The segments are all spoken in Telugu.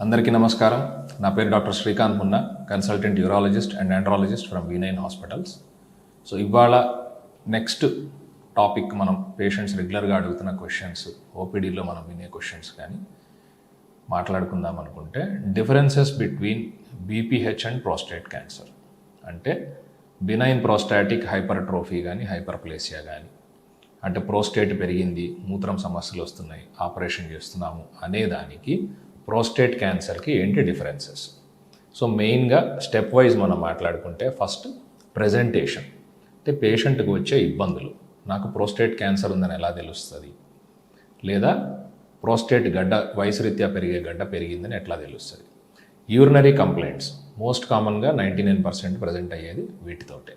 అందరికీ నమస్కారం. నా పేరు doctor Srikanth Munna, consultant urologist and andrologist from V9 hospitals. So ఇవాళ నెక్స్ట్ టాపిక్ మనం పేషెంట్స్ రెగ్యులర్గా అడుగుతున్న క్వశ్చన్స్, ఓపీడీలో మనం వినే క్వశ్చన్స్ కానీ మాట్లాడుకుందాం అనుకుంటే, differences between BPH and prostate cancer. అంటే బినైన్ ప్రోస్టాటిక్ హైపర్ట్రోఫీ కానీ హైపర్ప్లేసియా కానీ, అంటే ప్రోస్టేట్ పెరిగింది, మూత్రం సమస్యలు వస్తున్నాయి, ఆపరేషన్ చేస్తున్నాము అనేదానికి ప్రోస్టేట్ క్యాన్సర్కి ఏంటి డిఫరెన్సెస్. సో మెయిన్గా స్టెప్ వైజ్ మనం మాట్లాడుకుంటే, ఫస్ట్ ప్రెజెంటేషన్, అంటే పేషెంట్కి వచ్చే ఇబ్బందులు. నాకు ప్రోస్టేట్ క్యాన్సర్ ఉందని ఎలా తెలుస్తుంది, లేదా ప్రోస్టేట్ గడ్డ వయసు రీత్యా పెరిగే గడ్డ పెరిగిందని ఎట్లా తెలుస్తుంది. యూరినరీ కంప్లైంట్స్ మోస్ట్ కామన్గా 99% ప్రజెంట్ అయ్యేది వీటితోటే.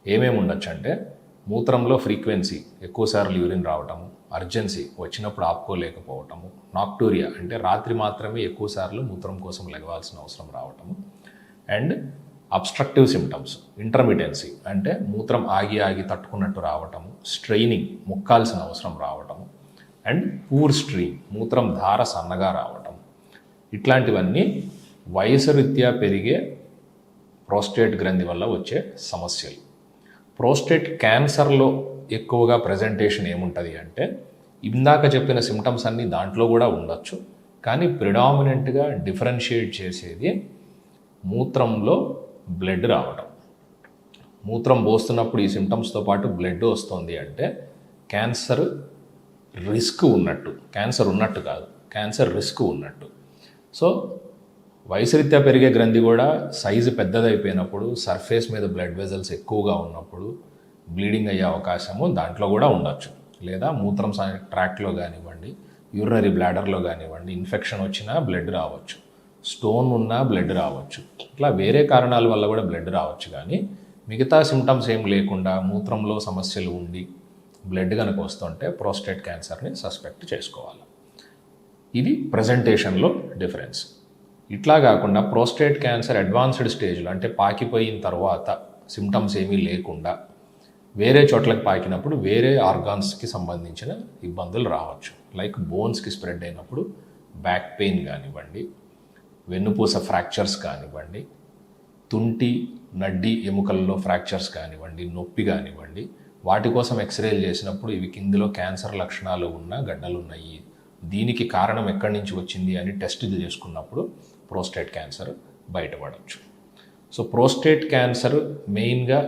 ఏమేమి ఉండొచ్చు అంటే, మూత్రంలో ఫ్రీక్వెన్సీ, ఎక్కువసార్లు యూరిన్ రావటము, అర్జెన్సీ, వచ్చినప్పుడు ఆపుకోలేకపోవటము, నాక్టూరియా అంటే రాత్రి మాత్రమే ఎక్కువసార్లు మూత్రం కోసం లెగవాల్సిన అవసరం రావటము, అండ్ అబ్స్ట్రక్టివ్ సిమ్టమ్స్, ఇంటర్మిటెన్సీ అంటే మూత్రం ఆగి ఆగి తట్టుకున్నట్టు రావటము, స్ట్రెయినింగ్, ముక్కాల్సిన అవసరం రావటము, అండ్ పూర్ స్ట్రీమ్, మూత్రం ధార సన్నగా రావటం. ఇట్లాంటివన్నీ వయసు రీత్యా పెరిగే ప్రోస్టేట్ గ్రంథి వల్ల వచ్చే సమస్యలు. ప్రోస్టేట్ క్యాన్సర్లో ఎక్కువగా ప్రజెంటేషన్ ఏముంటుంది అంటే, ఇందాక చెప్పిన సిమ్టమ్స్ అన్నీ దాంట్లో కూడా ఉండొచ్చు, కానీ ప్రిడామినెంట్గా డిఫరెన్షియేట్ చేసేది మూత్రంలో బ్లడ్ రావటం. మూత్రం పోస్తున్నప్పుడు ఈ సిమ్టమ్స్తో పాటు బ్లడ్ వస్తుంది అంటే క్యాన్సర్ రిస్క్ ఉన్నట్టు. క్యాన్సర్ ఉన్నట్టు కాదు, క్యాన్సర్ రిస్క్ ఉన్నట్టు. సో వయసురీత్యా పెరిగే గ్రంథి కూడా సైజు పెద్దదైపోయినప్పుడు, సర్ఫేస్ మీద బ్లడ్ వెజల్స్ ఎక్కువగా ఉన్నప్పుడు బ్లీడింగ్ అయ్యే అవకాశము దాంట్లో కూడా ఉండొచ్చు. లేదా మూత్రం ట్రాక్లో కానివ్వండి, యూరినరీ బ్లాడర్లో కానివ్వండి, ఇన్ఫెక్షన్ వచ్చినా బ్లడ్ రావచ్చు, స్టోన్ ఉన్నా బ్లడ్ రావచ్చు. ఇట్లా వేరే కారణాల వల్ల కూడా బ్లడ్ రావచ్చు. కానీ మిగతా సిమ్టమ్స్ ఏం లేకుండా మూత్రంలో సమస్యలు ఉండి బ్లడ్ కనుక వస్తుంటే ప్రోస్టేట్ క్యాన్సర్ని సస్పెక్ట్ చేసుకోవాలి. ఇది ప్రజెంటేషన్లో డిఫరెన్స్. ఇట్లా కాకుండా ప్రోస్టేట్ క్యాన్సర్ అడ్వాన్స్డ్ స్టేజ్లో, అంటే పాకిపోయిన తర్వాత సిమ్టమ్స్ ఏమీ లేకుండా వేరే చోట్లకి పాకినప్పుడు వేరే ఆర్గాన్స్కి సంబంధించిన ఇబ్బందులు రావచ్చు. లైక్ బోన్స్కి స్ప్రెడ్ అయినప్పుడు బ్యాక్ పెయిన్ కానివ్వండి, వెన్నుపూస ఫ్రాక్చర్స్ కానివ్వండి, తుంటి నడ్డి ఎముకల్లో ఫ్రాక్చర్స్ కానివ్వండి, నొప్పి కానివ్వండి, వాటి కోసం ఎక్స్రేలు చేసినప్పుడు ఇవి కిందిలో క్యాన్సర్ లక్షణాలు ఉన్న గడ్డలు ఉన్నాయి, దీనికి కారణం ఎక్కడి నుంచి వచ్చింది అని టెస్ట్ చేసుకున్నప్పుడు ప్రోస్టేట్ క్యాన్సర్ బయటపడవచ్చు. సో ప్రోస్టేట్ క్యాన్సర్ మెయిన్గా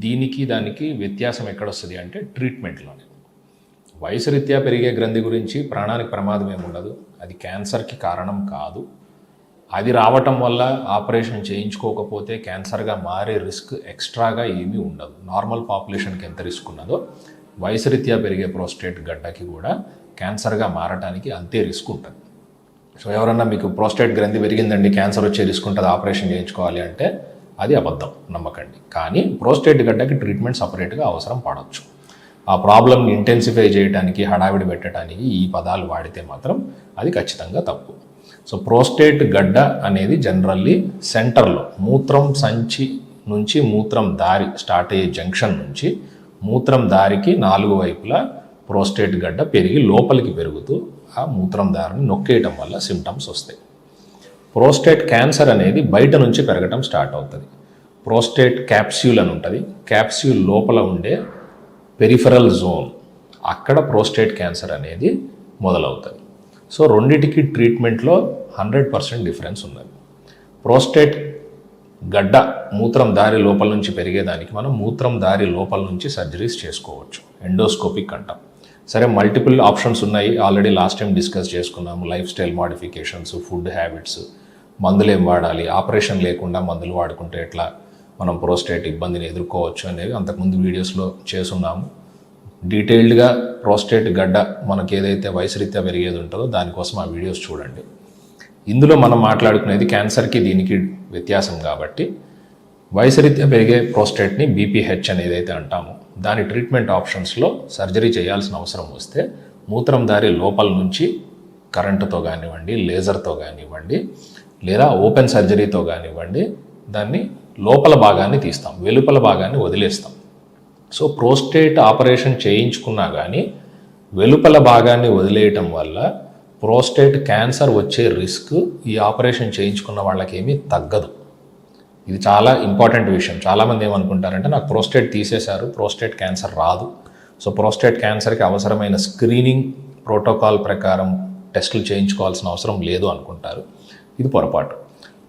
దీనికి దానికి వ్యత్యాసం ఎక్కడొస్తుంది అంటే ట్రీట్మెంట్లోనే. వయసు రీత్యా పెరిగే గ్రంథి గురించి ప్రాణానికి ప్రమాదం ఏమి ఉండదు, అది క్యాన్సర్కి కారణం కాదు. అది రావటం వల్ల ఆపరేషన్ చేయించుకోకపోతే క్యాన్సర్గా మారే రిస్క్ ఎక్స్ట్రాగా ఏమీ ఉండదు. నార్మల్ పాపులేషన్కి ఎంత రిస్క్ ఉన్నదో వయసు రీత్యా పెరిగే ప్రోస్టేట్ గడ్డకి కూడా క్యాన్సర్గా మారటానికి అంతే రిస్క్ ఉంటుంది. సో ఎవరన్నా మీకు ప్రోస్టేట్ గ్రంథి పెరిగిందండి, క్యాన్సర్ వచ్చే రిస్క్ ఉంటుంది, ఆపరేషన్ చేయించుకోవాలి అంటే అది అబద్ధం, నమ్మకండి. కానీ ప్రోస్టేట్ గడ్డకి ట్రీట్మెంట్ సపరేట్గా అవసరం పడవచ్చు. ఆ ప్రాబ్లమ్ని ఇంటెన్సిఫై చేయడానికి, హడావిడి పెట్టడానికి ఈ పదాలు వాడితే మాత్రం అది ఖచ్చితంగా తప్పు. సో ప్రోస్టేట్ గడ్డ అనేది జనరల్లీ సెంటర్లో మూత్రం సంచి నుంచి మూత్రం దారి స్టార్ట్ అయ్యే జంక్షన్ నుంచి మూత్రం దారికి 4 వైపులా ప్రోస్టేట్ గడ్డ పెరిగి లోపలికి పెరుగుతూ ఆ మూత్రం దారిని నొక్కేయటం వల్ల సిమ్టమ్స్ వస్తాయి. ప్రోస్టేట్ క్యాన్సర్ అనేది బయట నుంచి పెరగటం స్టార్ట్ అవుతుంది. ప్రోస్టేట్ క్యాప్స్యూల్ అని ఉంటుంది, క్యాప్స్యూల్ లోపల ఉండే పెరిఫరల్ జోన్, అక్కడ ప్రోస్టేట్ క్యాన్సర్ అనేది మొదలవుతుంది. సో రెండిటికి ట్రీట్మెంట్లో 100% డిఫరెన్స్ ఉన్నది. ప్రోస్టేట్ గడ్డ మూత్రం దారి లోపల నుంచి పెరిగేదానికి మనం మూత్రం దారి లోపల నుంచి సర్జరీస్ చేసుకోవచ్చు, ఎండోస్కోపిక్ అంటాం. సరే, మల్టిపుల్ ఆప్షన్స్ ఉన్నాయి, ఆల్రెడీ లాస్ట్ టైం డిస్కస్ చేసుకున్నాము. Life style modifications, food habits, మందులు ఏం వాడాలి, ఆపరేషన్ లేకుండా మందులు వాడుకుంటే ఎట్లా మనం ప్రోస్టేట్ ఇబ్బందిని ఎదుర్కోవచ్చు అనేవి అంతకుముందు వీడియోస్లో చేసున్నాము. డీటెయిల్డ్గా ప్రోస్టేట్ గడ్డ మనకి ఏదైతే వయసు రీత్యా పెరిగేది ఉంటుందో దానికోసం ఆ వీడియోస్ చూడండి. ఇందులో మనం మాట్లాడుకునేది క్యాన్సర్కి దీనికి వ్యత్యాసం కాబట్టి, వయసు రీత్యా పెరిగే ప్రోస్టేట్ని బీపీహెచ్ అని ఏదైతే అంటామో దాని ట్రీట్మెంట్ ఆప్షన్స్లో సర్జరీ చేయాల్సిన అవసరం వస్తే మూత్రం దారి లోపల నుంచి కరెంటుతో కానివ్వండి, లేజర్తో కానివ్వండి, లేదా ఓపెన్ సర్జరీతో కానివ్వండి దాన్ని లోపల భాగాన్ని తీస్తాం, వెలుపల భాగాన్ని వదిలేస్తాం. సో ప్రోస్టేట్ ఆపరేషన్ చేయించుకున్నా కానీ వెలుపల భాగాన్ని వదిలేయటం వల్ల ప్రోస్టేట్ క్యాన్సర్ వచ్చే రిస్క్ ఈ ఆపరేషన్ చేయించుకున్న వాళ్ళకి ఏమీ తగ్గదు. ఇది చాలా ఇంపార్టెంట్ విషయం. చాలామంది ఏమనుకుంటారంటే నాకు ప్రోస్టేట్ తీసేశారు, ప్రోస్టేట్ క్యాన్సర్ రాదు, సో ప్రోస్టేట్ క్యాన్సర్కి అవసరమైన స్క్రీనింగ్ ప్రోటోకాల్ ప్రకారం టెస్టులు చేయించుకోవాల్సిన అవసరం లేదు అనుకుంటారు. ఇది పొరపాటు.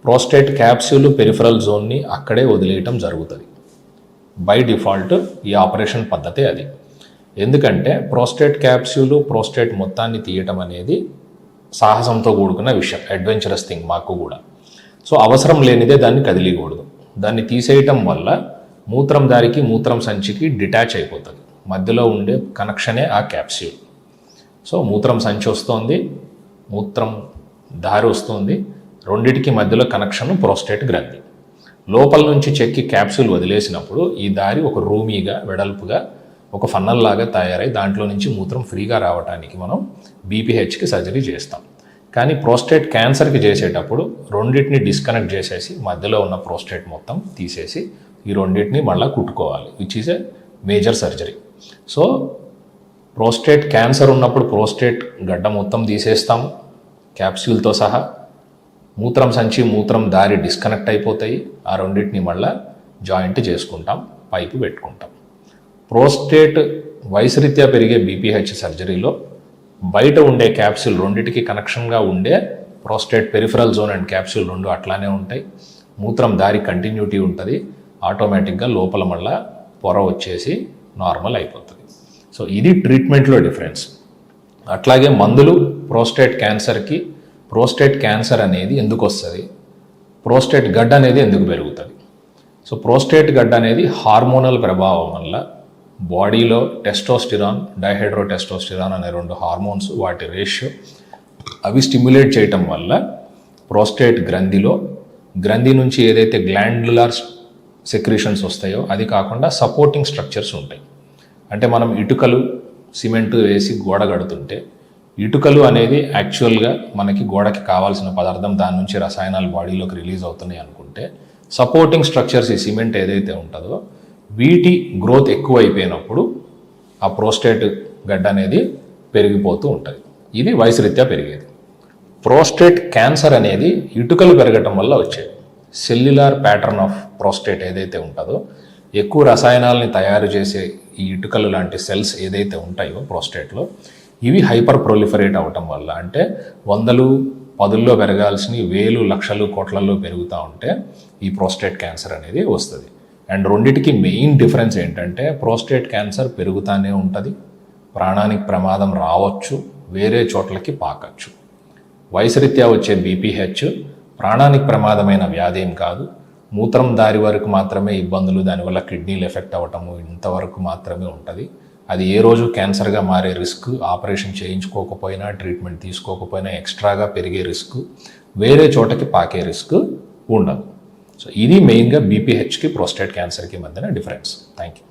ప్రోస్టేట్ క్యాప్సూల్ పెరిఫరల్ జోన్ని అక్కడే వదిలేయటం జరుగుతుంది. బై డిఫాల్ట్ ఈ ఆపరేషన్ పద్ధతే అది. ఎందుకంటే ప్రోస్టేట్ క్యాప్సూలు ప్రోస్టేట్ మొత్తాన్ని తీయటం అనేది సాహసంతో కూడుకున్న విషయం, అడ్వెంచరస్ థింగ్ మాకు కూడా. సో అవసరం లేనిదే దాన్ని కదిలియకూడదు. దాన్ని తీసేయటం వల్ల మూత్రం దారికి మూత్రం సంచికి డిటాచ్ అయిపోతుంది. మధ్యలో ఉండే కనెక్షనే ఆ క్యాప్సూల్. సో మూత్రం సంచి వస్తుంది, మూత్రం దారి వస్తుంది, రెండిటికి మధ్యలో కనెక్షన్ ప్రోస్టేట్ గ్రంథి. లోపల నుంచి చెక్కి క్యాప్సూల్ వదిలేసినప్పుడు ఈ దారి ఒక రూమీగా వెడల్పుగా ఒక ఫన్నల్ లాగా తయారై దాంట్లో నుంచి మూత్రం ఫ్రీగా రావడానికి మనం బీపీహెచ్కి సర్జరీ చేస్తాం. కానీ ప్రోస్టేట్ క్యాన్సర్కి చేసేటప్పుడు రెండింటిని డిస్కనెక్ట్ చేసేసి మధ్యలో ఉన్న ప్రోస్టేట్ మొత్తం తీసేసి ఈ రెండింటిని మళ్ళీ కుట్టుకోవాలి, which is a major surgery. So prostate cancer ఉన్నప్పుడు ప్రోస్టేట్ గడ్డ మొత్తం తీసేస్తాము క్యాప్సూల్తో సహా. మూత్రం సంచి మూత్రం దారి డిస్కనెక్ట్ అయిపోతాయి. ఆ రెండింటిని మళ్ళీ జాయింట్ చేసుకుంటాం, పైపు పెట్టుకుంటాం. ప్రోస్టేట్ వయసు రీత్యా పెరిగే బీపీహెచ్ సర్జరీలో బయట ఉండే క్యాప్సూల్ రెండింటికి కనెక్షన్గా ఉండే prostate peripheral zone and capsule రెండు అట్లానే ఉంటాయి. మూత్రం దారి కంటిన్యూటీ ఉంటుంది. ఆటోమేటిక్గా లోపల మళ్ళా పొర వచ్చేసి నార్మల్ అయిపోతుంది. సో ఇది ట్రీట్మెంట్లో డిఫరెన్స్. అట్లాగే మందులు ప్రోస్టేట్ క్యాన్సర్కి, ప్రోస్టేట్ క్యాన్సర్ అనేది ఎందుకు వస్తుంది, ప్రోస్టేట్ గడ్డ అనేది ఎందుకు పెరుగుతుంది. సో ప్రోస్టేట్ గడ్డ అనేది హార్మోనల్ ప్రభావం వల్ల బాడీలో టెస్టోస్టిరాన్, డైహైడ్రోటెస్టోస్టిరాన్ అనే రెండు హార్మోన్స్, వాటి రేషియో అవి స్టిమ్యులేట్ చేయటం వల్ల ప్రోస్టేట్ గ్రంథి నుంచి ఏదైతే గ్లాండ్యులర్ సెక్రీషన్స్ వస్తాయో అది కాకుండా సపోర్టింగ్ స్ట్రక్చర్స్ ఉంటాయి. అంటే మనం ఇటుకలు సిమెంట్ వేసి గోడ కడుతుంటే ఇటుకలు అనేది యాక్చువల్గా మనకి గోడకి కావాల్సిన పదార్థం, దాని నుంచి రసాయనాలు బాడీలోకి రిలీజ్ అవుతున్నాయి అనుకుంటే సపోర్టింగ్ స్ట్రక్చర్స్ ఈ సిమెంట్ ఏదైతే ఉంటుందో వీటి గ్రోత్ ఎక్కువ అయిపోయినప్పుడు ఆ ప్రోస్టేట్ గడ్డ అనేది పెరిగిపోతూ ఉంటుంది. ఇది వయసు రీత్యా పెరిగేది. ప్రోస్టేట్ క్యాన్సర్ అనేది ఇటుకలు పెరగటం వల్ల వచ్చేది. సెల్యులార్ ప్యాటర్న్ ఆఫ్ ప్రోస్టేట్ ఏదైతే ఉంటుందో, ఎక్కువ రసాయనాలని తయారు చేసే ఈ ఇటుకలు లాంటి సెల్స్ ఏదైతే ఉంటాయో ప్రోస్టేట్లో, ఇవి హైపర్ ప్రొలిఫరేట్ అవ్వటం వల్ల, అంటే వందలు పదుల్లో పెరగాల్సినవి వేలు లక్షలు కోట్లలో పెరుగుతూ ఉంటే ఈ ప్రోస్టేట్ క్యాన్సర్ అనేది వస్తుంది. అండ్ రెండిటికి మెయిన్ డిఫరెన్స్ ఏంటంటే ప్రోస్టేట్ క్యాన్సర్ పెరుగుతూనే ఉంటుంది, ప్రాణానికి ప్రమాదం రావచ్చు, వేరే చోట్లకి పాకచ్చు. వయసు రీత్యా వచ్చే బీపీహెచ్ ప్రాణానికి ప్రమాదమైన వ్యాధి ఏం కాదు, మూత్రం దారి వరకు మాత్రమే ఇబ్బందులు, దానివల్ల కిడ్నీలు ఎఫెక్ట్ అవ్వటము ఇంతవరకు మాత్రమే ఉంటుంది. అది ఏ రోజు క్యాన్సర్గా మారే రిస్క్, ఆపరేషన్ చేయించుకోకపోయినా ట్రీట్మెంట్ తీసుకోకపోయినా ఎక్స్ట్రాగా పెరిగే రిస్క్, వేరే చోటకి పాకే రిస్క్ ఉండదు. సో ఇది మెయిన్గా బీపీహెచ్కి ప్రోస్టేట్ క్యాన్సర్కి మధ్యన డిఫరెన్స్. Thank you.